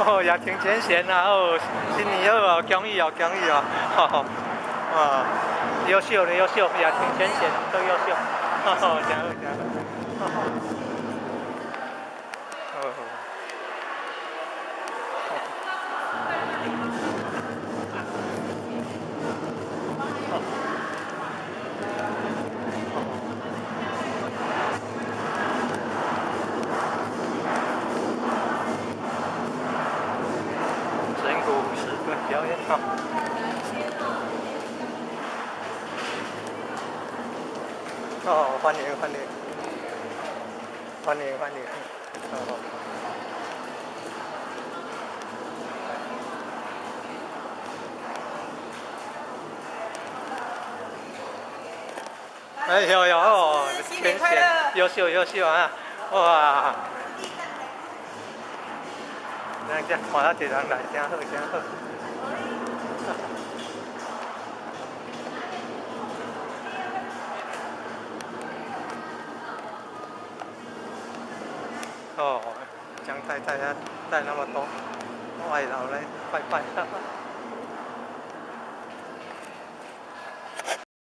哦，也挺前线啊！哦，新年好哦，恭喜哦，恭喜哦！哈哈，啊，优秀的优秀，也挺前线，都优秀，哈哈，真好真好，哈哈，哦。神鼓50分表演哈。哦，欢迎欢迎欢迎欢迎，哦。哎呦呦哦，天选优秀优秀啊！哇，那这看到一人来，真好真好。哦，江太太啊，带那么多，外劳来拜拜。